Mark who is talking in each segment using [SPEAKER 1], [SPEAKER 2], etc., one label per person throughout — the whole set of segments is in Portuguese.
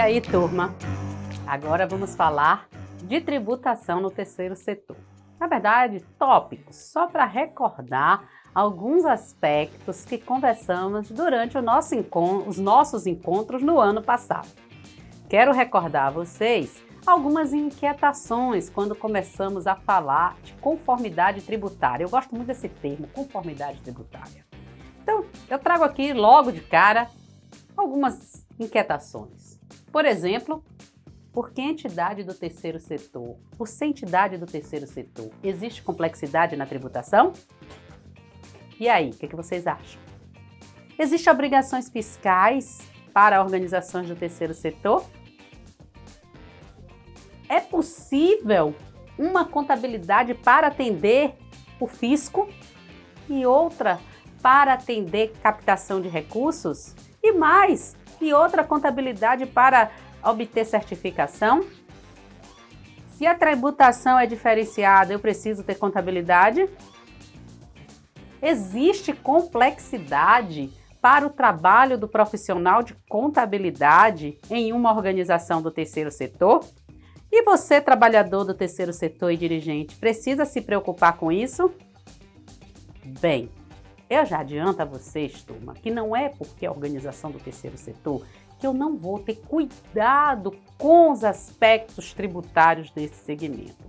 [SPEAKER 1] aí, turma? Agora vamos falar de tributação no terceiro setor. Na verdade, tópicos, só para recordar alguns aspectos que conversamos durante os nossos encontros no ano passado. Quero recordar a vocês algumas inquietações quando começamos a falar de conformidade tributária. Eu gosto muito desse termo, conformidade tributária. Então, eu trago aqui logo de cara algumas inquietações. Por exemplo, por que entidade do terceiro setor? Por ser entidade do terceiro setor, existe complexidade na tributação? E aí, o que vocês acham? Existem obrigações fiscais para organizações do terceiro setor? É possível uma contabilidade para atender o fisco e outra para atender captação de recursos? E mais, e outra contabilidade para obter certificação? Se a tributação é diferenciada, eu preciso ter contabilidade? Existe complexidade para o trabalho do profissional de contabilidade em uma organização do terceiro setor? E você, trabalhador do terceiro setor e dirigente, precisa se preocupar com isso? Bem, eu já adianto a vocês, turma, que não é porque a organização do terceiro setor que eu não vou ter cuidado com os aspectos tributários desse segmento.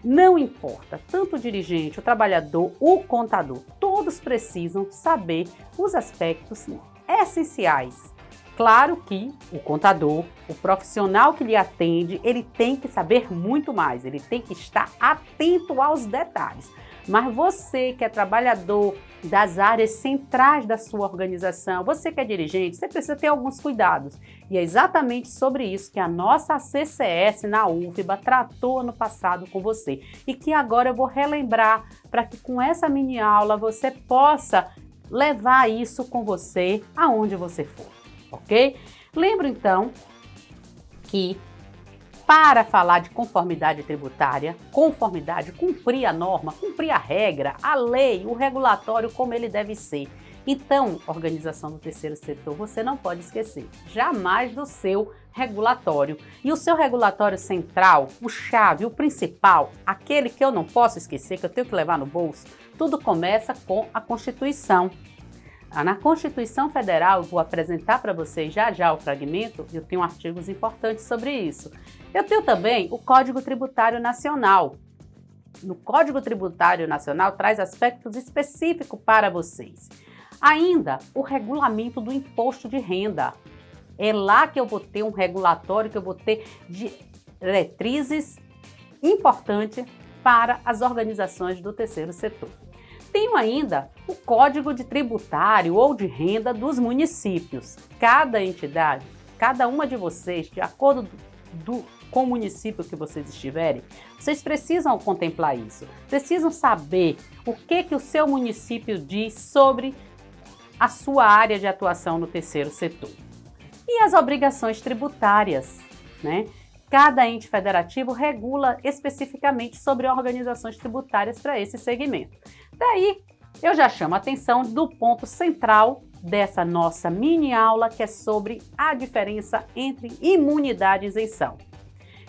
[SPEAKER 1] Não importa, tanto o dirigente, o trabalhador, o contador, todos precisam saber os aspectos essenciais. Claro que o contador, o profissional que lhe atende, ele tem que saber muito mais, ele tem que estar atento aos detalhes. Mas você que é trabalhador das áreas centrais da sua organização, você que é dirigente, você precisa ter alguns cuidados. E é exatamente sobre isso que a nossa CCS na UFBA tratou ano passado com você. E que agora eu vou relembrar para que com essa mini aula você possa levar isso com você aonde você for, ok? Lembro então que para falar de conformidade tributária, conformidade, cumprir a norma, cumprir a regra, a lei, o regulatório como ele deve ser. Então, organização do terceiro setor, você não pode esquecer jamais do seu regulatório. E o seu regulatório central, o chave, o principal, aquele que eu não posso esquecer, que eu tenho que levar no bolso, tudo começa com a Constituição. Na Constituição Federal, eu vou apresentar para vocês já o fragmento, eu tenho artigos importantes sobre isso. Eu tenho também o Código Tributário Nacional. No Código Tributário Nacional traz aspectos específicos para vocês. Ainda o regulamento do imposto de renda. É lá que eu vou ter um regulatório, que eu vou ter diretrizes importantes para as organizações do terceiro setor. Tenho ainda o Código de Tributário ou de Renda dos municípios. Cada entidade, cada uma de vocês, de acordo com o município que vocês estiverem, vocês precisam contemplar isso. Precisam saber o que o seu município diz sobre a sua área de atuação no terceiro setor. E as obrigações tributárias, né? Cada ente federativo regula especificamente sobre organizações tributárias para esse segmento. Daí, eu já chamo a atenção do ponto central dessa nossa mini aula, que é sobre a diferença entre imunidade e isenção.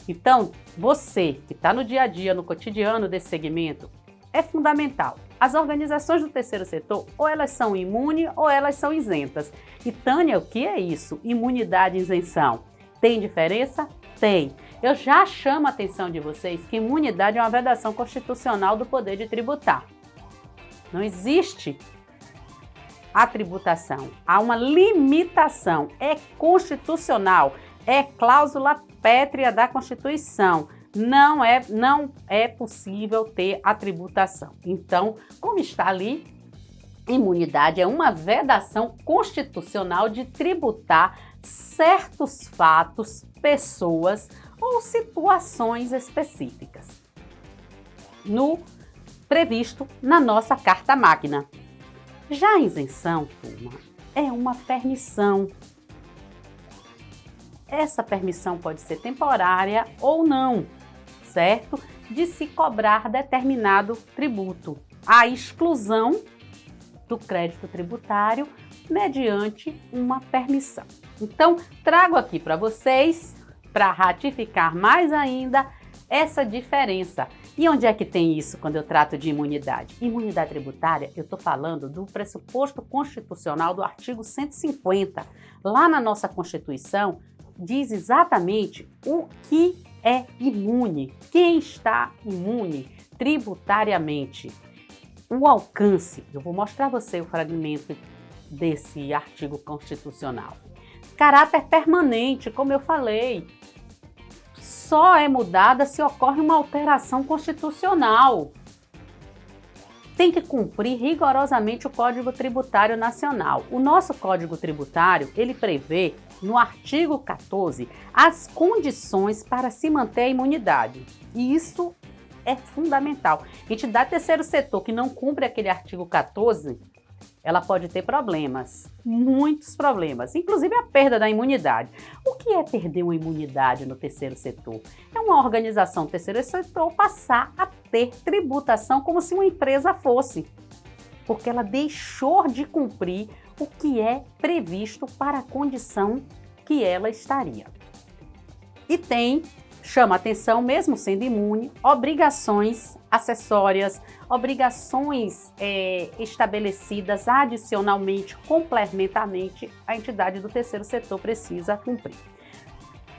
[SPEAKER 1] Então, você que está no dia a dia, no cotidiano desse segmento, é fundamental. As organizações do terceiro setor, ou elas são imunes ou elas são isentas. E Tânia, o que é isso? Imunidade e isenção. Tem diferença? Tem. Eu já chamo a atenção de vocês que imunidade é uma vedação constitucional do poder de tributar. Não existe a tributação, há uma limitação, é constitucional, é cláusula pétrea da Constituição. Não é possível ter a tributação. Então, como está ali, imunidade é uma vedação constitucional de tributar certos fatos, pessoas ou situações específicas previsto na nossa Carta Magna. Já a isenção, turma, é uma permissão. Essa permissão pode ser temporária ou não, certo? De se cobrar determinado tributo. A exclusão do crédito tributário mediante uma permissão. Então, trago aqui para vocês, para ratificar mais ainda, essa diferença. E onde é que tem isso quando eu trato de imunidade? Imunidade tributária, eu estou falando do pressuposto constitucional do artigo 150. Lá na nossa Constituição, diz exatamente o que é imune, quem está imune tributariamente. O alcance, eu vou mostrar a você o fragmento desse artigo constitucional. Caráter permanente, como eu falei, só é mudada se ocorre uma alteração constitucional. Tem que cumprir rigorosamente o Código Tributário Nacional. O nosso Código Tributário, ele prevê, no artigo 14, as condições para se manter a imunidade. E isso é fundamental. Entidade terceiro setor que não cumpre aquele artigo 14, ela pode ter problemas, muitos problemas, inclusive a perda da imunidade. O que é perder uma imunidade no terceiro setor? É uma organização do terceiro setor passar a ter tributação como se uma empresa fosse, porque ela deixou de cumprir o que é previsto para a condição que ela estaria. E chama atenção, mesmo sendo imune, obrigações acessórias, obrigações estabelecidas adicionalmente, complementarmente, a entidade do terceiro setor precisa cumprir.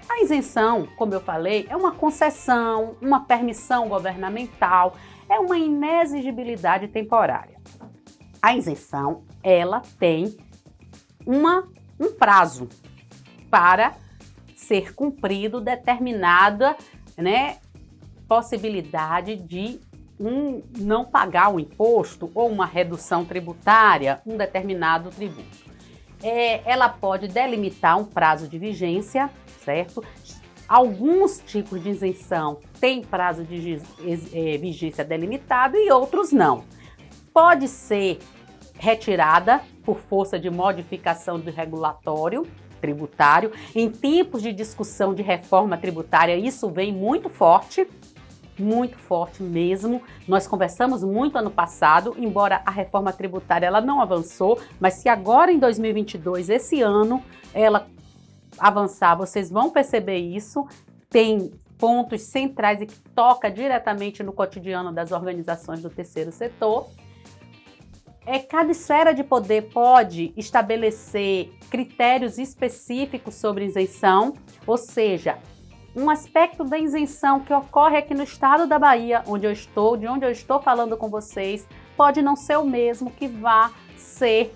[SPEAKER 1] A isenção, como eu falei, é uma concessão, uma permissão governamental, é uma inexigibilidade temporária. A isenção, ela tem um prazo para ser cumprido determinada, possibilidade de não pagar o imposto ou uma redução tributária, um determinado tributo. Ela pode delimitar um prazo de vigência, certo? Alguns tipos de isenção têm prazo de vigência delimitado e outros não. Pode ser retirada por força de modificação do regulatório tributário. Em tempos de discussão de reforma tributária, isso vem muito forte mesmo. Nós conversamos muito ano passado, embora a reforma tributária ela não avançou, mas se agora em 2022, esse ano, ela avançar, vocês vão perceber isso. Tem pontos centrais e que toca diretamente no cotidiano das organizações do terceiro setor. Cada esfera de poder pode estabelecer critérios específicos sobre isenção, ou seja, um aspecto da isenção que ocorre aqui no estado da Bahia, de onde eu estou falando com vocês, pode não ser o mesmo que vá ser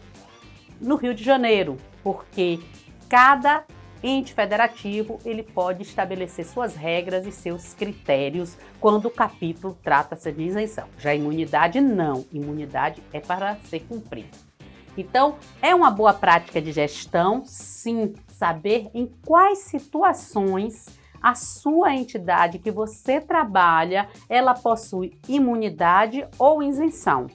[SPEAKER 1] no Rio de Janeiro, porque cada ente federativo ele pode estabelecer suas regras e seus critérios quando o capítulo trata-se de isenção. Já a imunidade não, imunidade é para ser cumprida. Então, é uma boa prática de gestão, sim, saber em quais situações a sua entidade que você trabalha, ela possui imunidade ou isenção.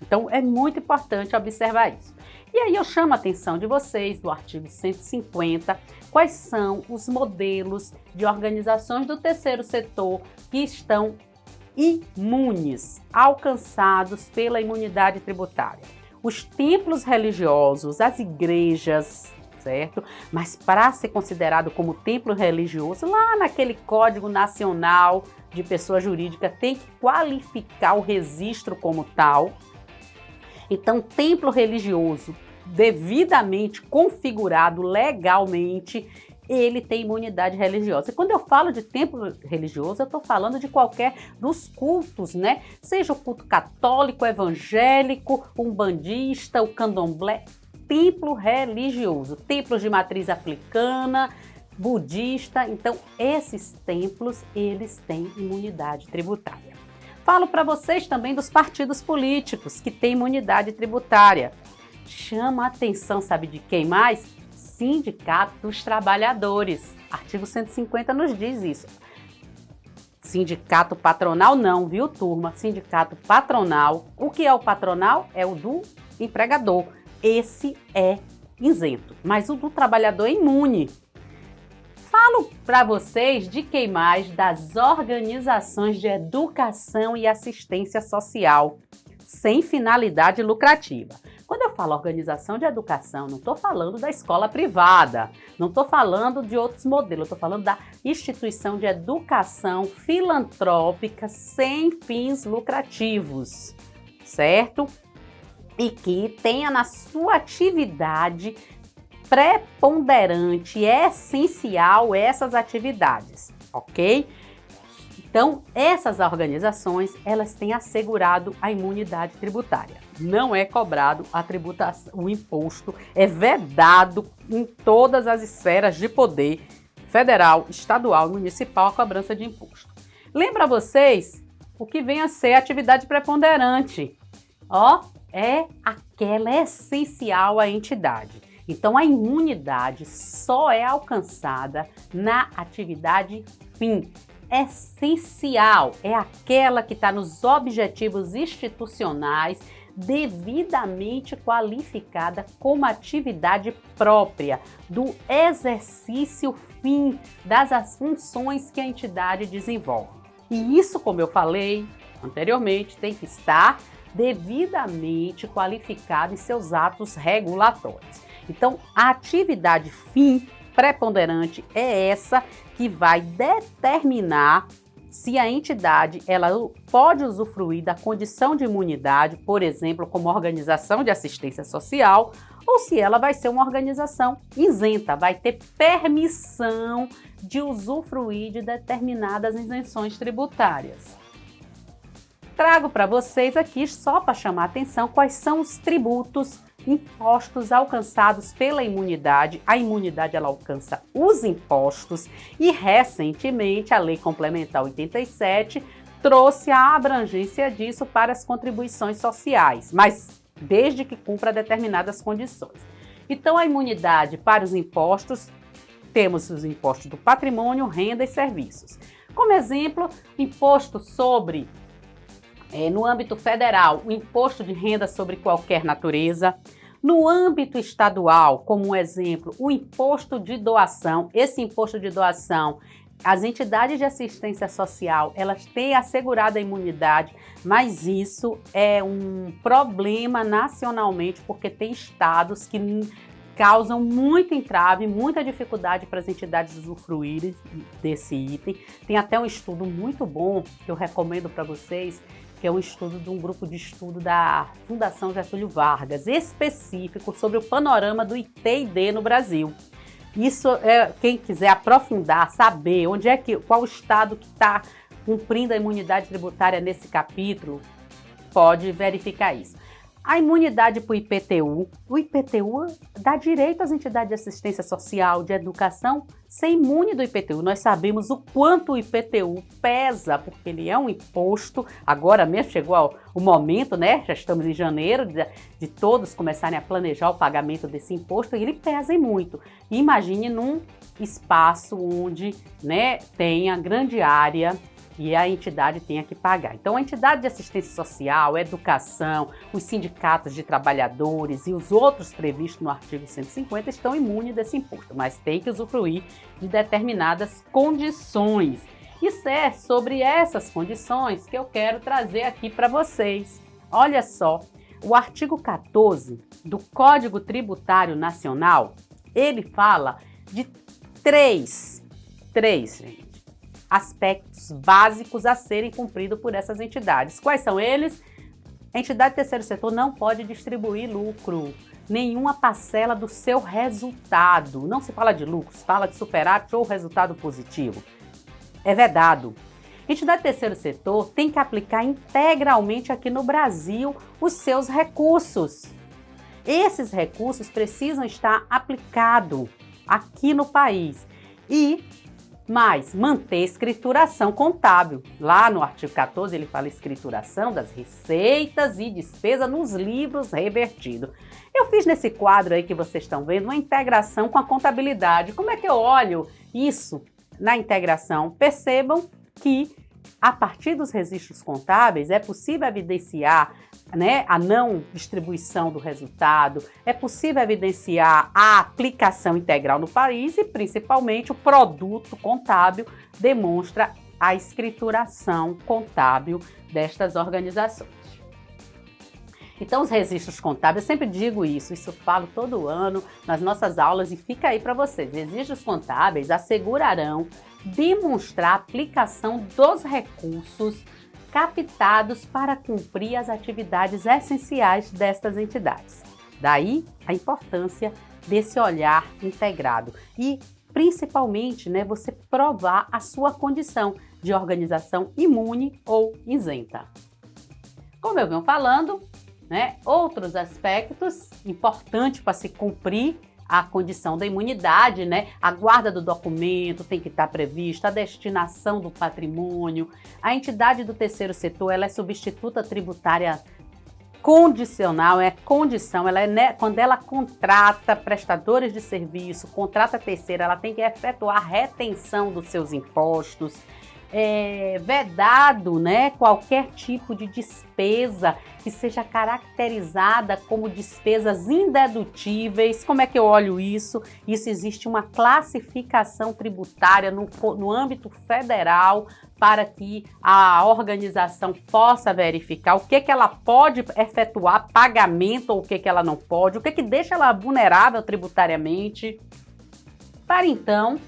[SPEAKER 1] Então, é muito importante observar isso. E aí eu chamo a atenção de vocês do artigo 150, quais são os modelos de organizações do terceiro setor que estão imunes, alcançados pela imunidade tributária. Os templos religiosos, as igrejas, certo? Mas para ser considerado como templo religioso, lá naquele Código Nacional de Pessoa Jurídica tem que qualificar o registro como tal. Então, templo religioso devidamente configurado legalmente, ele tem imunidade religiosa. E quando eu falo de templo religioso, eu estou falando de qualquer dos cultos, Seja o culto católico, evangélico, umbandista, o candomblé, templo religioso, templos de matriz africana, budista. Então, esses templos, eles têm imunidade tributária. Falo para vocês também dos partidos políticos que têm imunidade tributária. Chama a atenção, sabe de quem mais? Sindicato dos Trabalhadores. Artigo 150 nos diz isso. Sindicato patronal não, viu, turma? Sindicato patronal. O que é o patronal? É o do empregador. Esse é isento, mas o do trabalhador é imune. Falo para vocês de quem mais? Das organizações de educação e assistência social, sem finalidade lucrativa. Quando eu falo organização de educação, não estou falando da escola privada, não estou falando de outros modelos, estou falando da instituição de educação filantrópica sem fins lucrativos, certo? E que tenha na sua atividade preponderante e essencial essas atividades, ok? Então, essas organizações, elas têm assegurado a imunidade tributária. Não é cobrado a tributação, o imposto é vedado em todas as esferas de poder federal, estadual e municipal a cobrança de imposto. Lembra vocês o que vem a ser atividade preponderante? É aquela essencial à entidade. Então, a imunidade só é alcançada na atividade fim. Essencial é aquela que está nos objetivos institucionais devidamente qualificada como atividade própria do exercício fim das funções que a entidade desenvolve. E isso, como eu falei anteriormente, tem que estar devidamente qualificado em seus atos regulatórios. Então, a atividade fim preponderante é essa que vai determinar se a entidade ela pode usufruir da condição de imunidade, por exemplo, como organização de assistência social, ou se ela vai ser uma organização isenta, vai ter permissão de usufruir de determinadas isenções tributárias. Trago para vocês aqui, só para chamar a atenção, quais são os tributos impostos alcançados pela imunidade. A imunidade ela alcança os impostos e recentemente a Lei Complementar 87 trouxe a abrangência disso para as contribuições sociais, mas desde que cumpra determinadas condições. Então a imunidade para os impostos, temos os impostos do patrimônio, renda e serviços. Como exemplo, imposto sobre no âmbito federal, o imposto de renda sobre qualquer natureza. No âmbito estadual, como um exemplo, o imposto de doação. Esse imposto de doação, as entidades de assistência social, elas têm assegurado a imunidade, mas isso é um problema nacionalmente, porque tem estados que causam muito entrave, muita dificuldade para as entidades usufruírem desse item. Tem até um estudo muito bom que eu recomendo para vocês, que é um estudo de um grupo de estudo da Fundação Getúlio Vargas, específico sobre o panorama do IT&D no Brasil. Isso quem quiser aprofundar, saber qual o estado que está cumprindo a imunidade tributária nesse capítulo, pode verificar isso. A imunidade para o IPTU dá direito às entidades de assistência social, de educação, ser imune do IPTU. Nós sabemos o quanto o IPTU pesa, porque ele é um imposto. Agora mesmo chegou o momento, né? Já estamos em janeiro, de todos começarem a planejar o pagamento desse imposto, e ele pesa muito. Imagine num espaço onde, né, tenha grande área e a entidade tenha que pagar. Então, a entidade de assistência social, educação, os sindicatos de trabalhadores e os outros previstos no artigo 150 estão imunes desse imposto, mas tem que usufruir de determinadas condições. Isso é sobre essas condições que eu quero trazer aqui para vocês. Olha só, o artigo 14 do Código Tributário Nacional, ele fala de três, gente, aspectos básicos a serem cumpridos por essas entidades. Quais são eles? A entidade do terceiro setor não pode distribuir lucro, nenhuma parcela do seu resultado. Não se fala de lucro, se fala de superávit ou resultado positivo. É vedado. A entidade do terceiro setor tem que aplicar integralmente aqui no Brasil os seus recursos. Esses recursos precisam estar aplicados aqui no país mas manter escrituração contábil. Lá no artigo 14 ele fala escrituração das receitas e despesa nos livros revertidos. Eu fiz nesse quadro aí que vocês estão vendo uma integração com a contabilidade. Como é que eu olho isso na integração? Percebam que a partir dos registros contábeis é possível evidenciar, né, a não distribuição do resultado, é possível evidenciar a aplicação integral no país e, principalmente, o produto contábil demonstra a escrituração contábil destas organizações. Então, os registros contábeis, eu sempre digo isso eu falo todo ano nas nossas aulas e fica aí para vocês. Registros contábeis assegurarão demonstrar a aplicação dos recursos captados para cumprir as atividades essenciais destas entidades. Daí a importância desse olhar integrado e, principalmente, você provar a sua condição de organização imune ou isenta. Como eu venho falando, outros aspectos importantes para se cumprir a condição da imunidade, a guarda do documento tem que estar prevista, a destinação do patrimônio, a entidade do terceiro setor, ela é substituta tributária condicional, quando ela contrata prestadores de serviço, contrata terceira, ela tem que efetuar a retenção dos seus impostos, vedado, qualquer tipo de despesa que seja caracterizada como despesas indedutíveis. Como é que eu olho isso? Isso existe uma classificação tributária no âmbito federal para que a organização possa verificar o que ela pode efetuar pagamento ou o que ela não pode, o que deixa ela vulnerável tributariamente, para então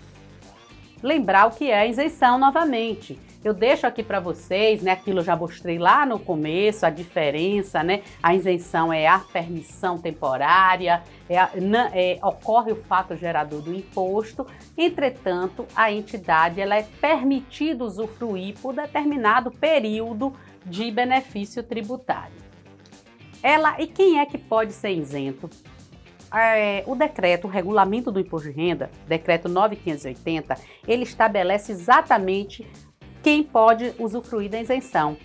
[SPEAKER 1] lembrar o que é a isenção novamente. Eu deixo aqui para vocês, aquilo eu já mostrei lá no começo, a diferença, A isenção é a permissão temporária, ocorre o fato gerador do imposto, entretanto, a entidade ela é permitida usufruir por determinado período de benefício tributário. E quem é que pode ser isento? O decreto, o regulamento do imposto de renda, decreto 9.580, ele estabelece exatamente quem pode usufruir da isenção.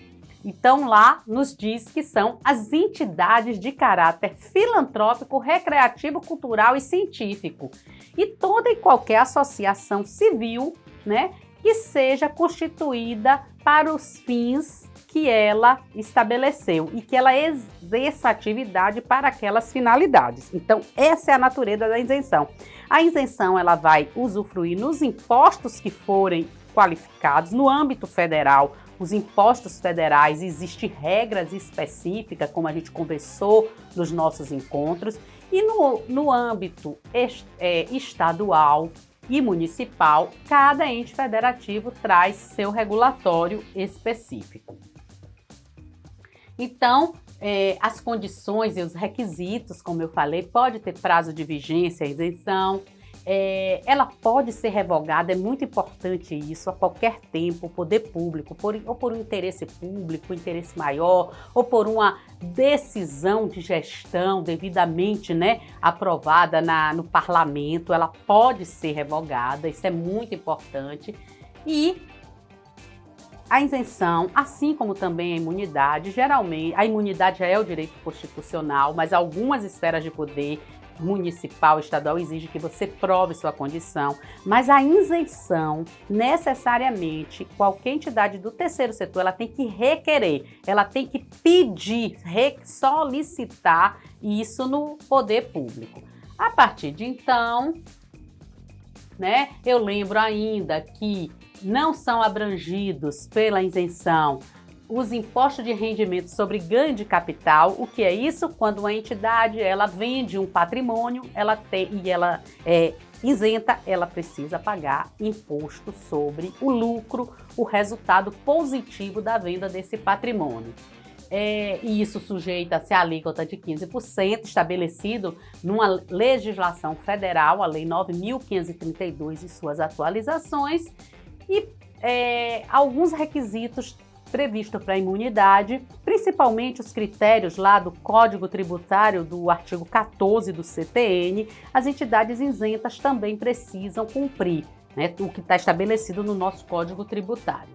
[SPEAKER 1] Então, lá nos diz que são as entidades de caráter filantrópico, recreativo, cultural e científico. E toda e qualquer associação civil, que seja constituída para os fins que ela estabeleceu e que ela exerça atividade para aquelas finalidades. Então, essa é a natureza da isenção. A isenção ela vai usufruir nos impostos que forem qualificados no âmbito federal. Os impostos federais, existem regras específicas, como a gente conversou nos nossos encontros, e no âmbito estadual e municipal, cada ente federativo traz seu regulatório específico. Então, as condições e os requisitos, como eu falei, pode ter prazo de vigência, a isenção, ela pode ser revogada, é muito importante isso, a qualquer tempo, o poder público, ou por um interesse público, interesse maior, ou por uma decisão de gestão devidamente aprovada no parlamento, ela pode ser revogada, isso é muito importante. E a isenção, assim como também a imunidade, geralmente, a imunidade já é o direito constitucional, mas algumas esferas de poder municipal, estadual, exige que você prove sua condição, mas a isenção, necessariamente, qualquer entidade do terceiro setor, ela tem que requerer, ela tem que pedir, solicitar isso no poder público. A partir de então, eu lembro ainda que não são abrangidos pela isenção os impostos de rendimento sobre ganho de capital. O que é isso? Quando uma entidade ela vende um patrimônio, ela é isenta, ela precisa pagar imposto sobre o lucro, o resultado positivo da venda desse patrimônio. E isso sujeita-se à alíquota de 15%, estabelecido numa legislação federal, a Lei 9.532 e suas atualizações, e alguns requisitos previstos para a imunidade, principalmente os critérios lá do Código Tributário do artigo 14 do CTN, as entidades isentas também precisam cumprir, o que está estabelecido no nosso Código Tributário.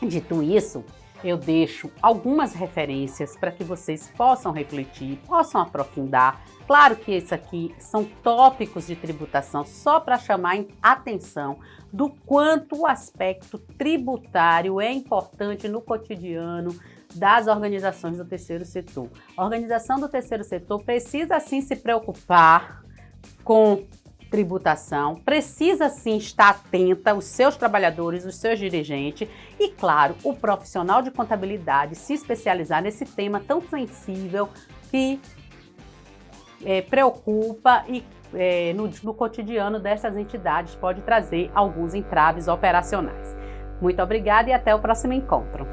[SPEAKER 1] Dito isso, eu deixo algumas referências para que vocês possam refletir, possam aprofundar. Claro que isso aqui são tópicos de tributação só para chamar a atenção do quanto o aspecto tributário é importante no cotidiano das organizações do terceiro setor. A organização do terceiro setor precisa sim se preocupar com tributação, precisa sim estar atenta os seus trabalhadores, os seus dirigentes e, claro, o profissional de contabilidade se especializar nesse tema tão sensível que preocupa e no cotidiano dessas entidades pode trazer alguns entraves operacionais. Muito obrigada e até o próximo encontro.